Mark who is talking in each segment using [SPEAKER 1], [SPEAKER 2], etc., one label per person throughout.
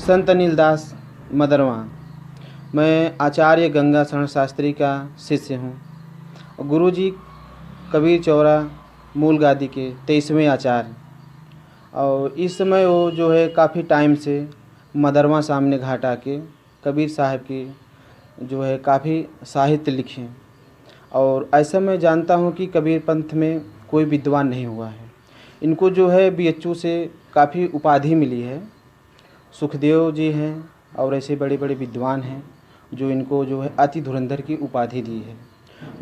[SPEAKER 1] संत अनिल दास मदरवा। मैं आचार्य गंगा शरण शास्त्री का शिष्य हूँ। गुरुजी कबीर चौरा मूल गादी के 23वें आचार्य। और इस समय वो जो है काफ़ी टाइम से मदरवा सामने घाट आके कबीर साहब की जो है काफ़ी साहित्य लिखे। और ऐसा मैं जानता हूँ कि कबीर पंथ में कोई विद्वान नहीं हुआ है। इनको जो है बीएचयू से काफ़ी उपाधि मिली है। सुखदेव जी हैं और ऐसे बड़े बड़े विद्वान हैं जो इनको जो है अति धुरंधर की उपाधि दी है,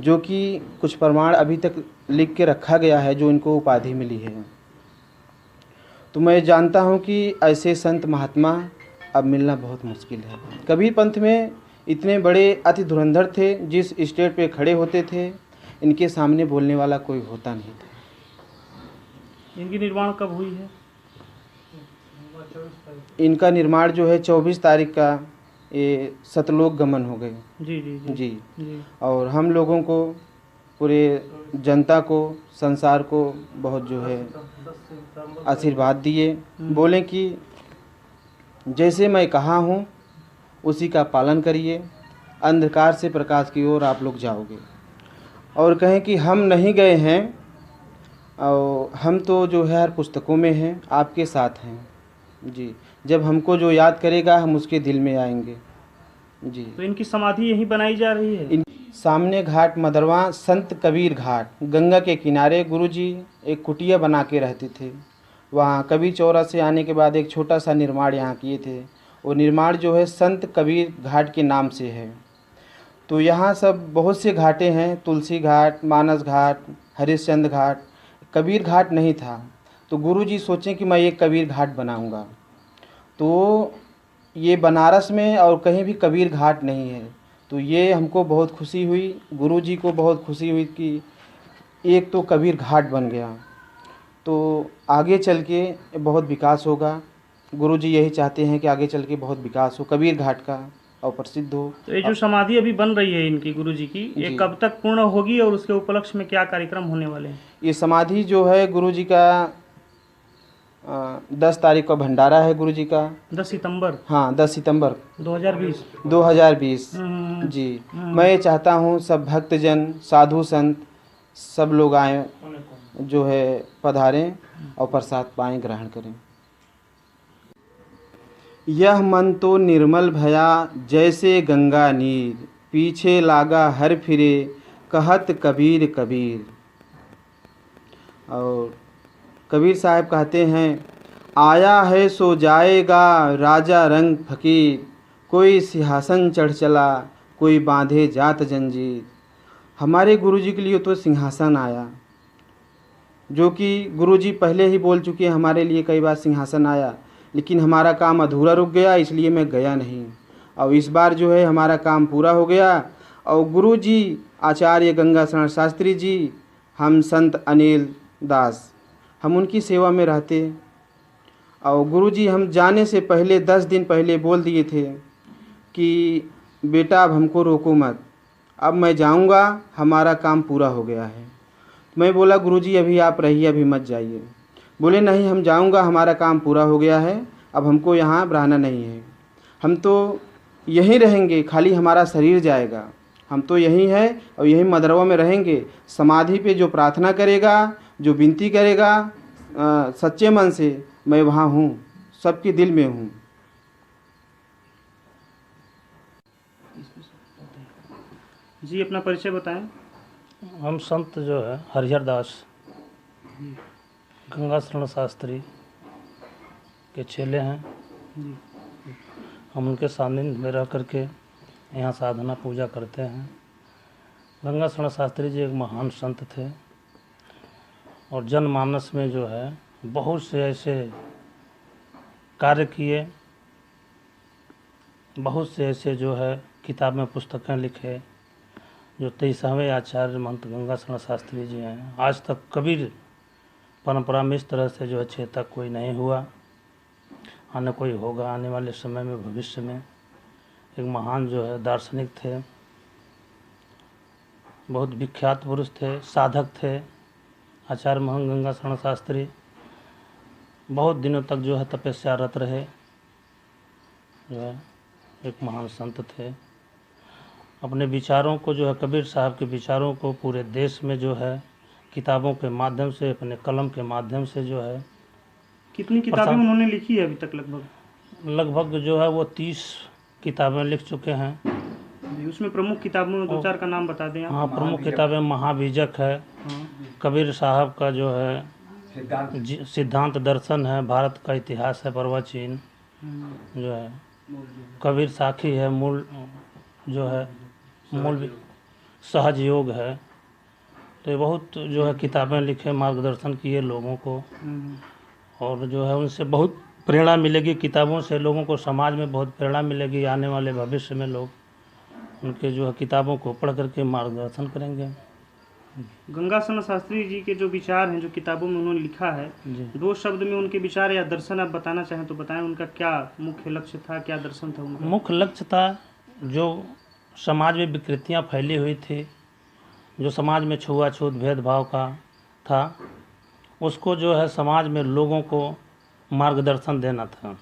[SPEAKER 1] जो कि कुछ प्रमाण अभी तक लिख के रखा गया है जो इनको उपाधि मिली है। तो मैं जानता हूँ कि ऐसे संत महात्मा अब मिलना बहुत मुश्किल है। कबीर पंथ में इतने बड़े अति धुरंधर थे, जिस स्टेज पे खड़े होते थे इनके सामने बोलने वाला कोई होता नहीं था।
[SPEAKER 2] इनकी निर्माण कब हुई है?
[SPEAKER 1] इनका निर्माण जो है 24 तारीख का ये सतलोक गमन हो गए।
[SPEAKER 2] जी जी जी
[SPEAKER 1] जी।
[SPEAKER 2] जी।
[SPEAKER 1] और हम लोगों को, पूरे जनता को, संसार को बहुत जो है आशीर्वाद दिए। बोले कि जैसे मैं कहा हूँ उसी का पालन करिए, अंधकार से प्रकाश की ओर आप लोग जाओगे। और कहें कि हम नहीं गए हैं और हम तो जो है हर पुस्तकों में हैं, आपके साथ हैं। जी, जब हमको जो याद करेगा हम उसके दिल में आएंगे। जी।
[SPEAKER 2] तो इनकी समाधि यहीं बनाई जा रही है?
[SPEAKER 1] सामने घाट मदरवा संत कबीर घाट, गंगा के किनारे गुरुजी एक कुटिया बना के रहते थे। वहाँ कबीर चौरा से आने के बाद एक छोटा सा निर्माण यहाँ किए थे। वो निर्माण जो है संत कबीर घाट के नाम से है। तो यहाँ सब बहुत से घाटें हैं, तुलसी घाट, मानस घाट, हरिश्चंद्र घाट। कबीर घाट नहीं था, तो गुरुजी सोचें कि मैं एक कबीर घाट बनाऊँगा। तो ये बनारस में और कहीं भी कबीर घाट नहीं है। तो ये हमको बहुत खुशी हुई, गुरुजी को बहुत खुशी हुई कि एक तो कबीर घाट बन गया, तो आगे चल के बहुत विकास होगा। गुरुजी यही चाहते हैं कि आगे चल के बहुत विकास हो कबीर घाट का और प्रसिद्ध हो।
[SPEAKER 2] तो ये जो समाधि अभी बन रही है इनकी गुरुजी की, ये
[SPEAKER 1] जी।
[SPEAKER 2] कब तक पूर्ण होगी और उसके उपलक्ष्य में क्या कार्यक्रम होने वाले हैं?
[SPEAKER 1] ये समाधि जो है गुरुजी का 10 तारीख का भंडारा है गुरुजी का।
[SPEAKER 2] 10 सितंबर?
[SPEAKER 1] हाँ, 10 सितंबर
[SPEAKER 2] 2020।
[SPEAKER 1] जी। मैं ये चाहता हूँ सब भक्तजन, साधु संत सब लोग आएँ, जो है पधारें और प्रसाद पाएँ, ग्रहण करें। यह मन तो निर्मल भया जैसे गंगा नीर, पीछे लागा हर फिरे कहत कबीर कबीर। और कबीर साहब कहते हैं, आया है सो जाएगा राजा रंग फकीर, कोई सिंहासन चढ़ चला कोई बांधे जात जंजीर। हमारे गुरुजी के लिए तो सिंहासन आया, जो कि गुरुजी पहले ही बोल चुके हैं हमारे लिए कई बार सिंहासन आया, लेकिन हमारा काम अधूरा रुक गया, इसलिए मैं गया नहीं। और इस बार जो है हमारा काम पूरा हो गया। और गुरुजी आचार्य गंगा शरण शास्त्री जी, हम संत अनिल दास, हम उनकी सेवा में रहते। और गुरुजी हम जाने से पहले 10 दिन पहले बोल दिए थे कि बेटा अब हमको रोको मत, अब मैं जाऊंगा, हमारा काम पूरा हो गया है। मैं बोला गुरुजी अभी आप रहिए, अभी मत जाइए। बोले नहीं, हम जाऊंगा, हमारा काम पूरा हो गया है, अब हमको यहाँ रहना नहीं है, हम तो यहीं रहेंगे, खाली हमारा शरीर जाएगा। हम तो यहीं है और यहीं मदरवा में रहेंगे। समाधि पे जो प्रार्थना करेगा, जो विनती करेगा सच्चे मन से, मैं वहाँ हूँ, सबके दिल में हूँ।
[SPEAKER 2] जी, अपना परिचय बताएं।
[SPEAKER 3] हम संत जो है हरिहर दास गंगा शरण शास्त्री के चेले हैं।
[SPEAKER 2] जी।
[SPEAKER 3] हम उनके सानिध्य में रह करके यहाँ साधना पूजा करते हैं। गंगा शरण शास्त्री जी एक महान संत थे और जनमानस में जो है बहुत से ऐसे कार्य किए, बहुत से ऐसे जो है किताब में पुस्तकें लिखे। जो 23वें आचार्य महंत गंगा शरण शास्त्री जी हैं, आज तक कबीर परंपरा में इस तरह से जो है चेतक कोई नहीं हुआ, न कोई होगा आने वाले समय में, भविष्य में। एक महान जो है दार्शनिक थे, बहुत विख्यात पुरुष थे, साधक थे आचार्य महंत गंगा शरण शास्त्री। बहुत दिनों तक जो है तपस्यारत रहे, जो है एक महान संत थे। अपने विचारों को जो है कबीर साहब के विचारों को पूरे देश में जो है किताबों के माध्यम से, अपने कलम के माध्यम से जो है
[SPEAKER 2] कितनी किताबें उन्होंने लिखी है अभी तक?
[SPEAKER 3] लगभग जो है वो 30 किताबें लिख चुके हैं।
[SPEAKER 2] जी, उसमें प्रमुख किताबों में 2-4 का नाम बता दें आप।
[SPEAKER 3] हाँ, प्रमुख किताबें महाबीजक है,
[SPEAKER 2] हाँ।
[SPEAKER 3] कबीर साहब का जो है सिद्धांत दर्शन है, भारत का इतिहास है प्रवचन जो है, कबीर साखी है, मूल जो है मूल सहज योग है। तो ये बहुत जो है किताबें लिखे, मार्गदर्शन किए लोगों को, और जो है उनसे बहुत प्रेरणा मिलेगी। किताबों से लोगों को समाज में बहुत प्रेरणा मिलेगी। आने वाले भविष्य में लोग उनके जो है किताबों को पढ़ करके मार्गदर्शन करेंगे।
[SPEAKER 2] गंगा शरण शास्त्री जी के जो विचार हैं, जो किताबों में उन्होंने लिखा है, 2 शब्द में उनके विचार या दर्शन आप बताना चाहें तो बताएं। उनका क्या मुख्य लक्ष्य था, क्या दर्शन था उनका?
[SPEAKER 3] मुख्य लक्ष्य था, जो समाज में विकृतियां फैली हुई थी, जो समाज में छुआछूत भेदभाव का था, उसको जो है समाज में लोगों को मार्गदर्शन देना था।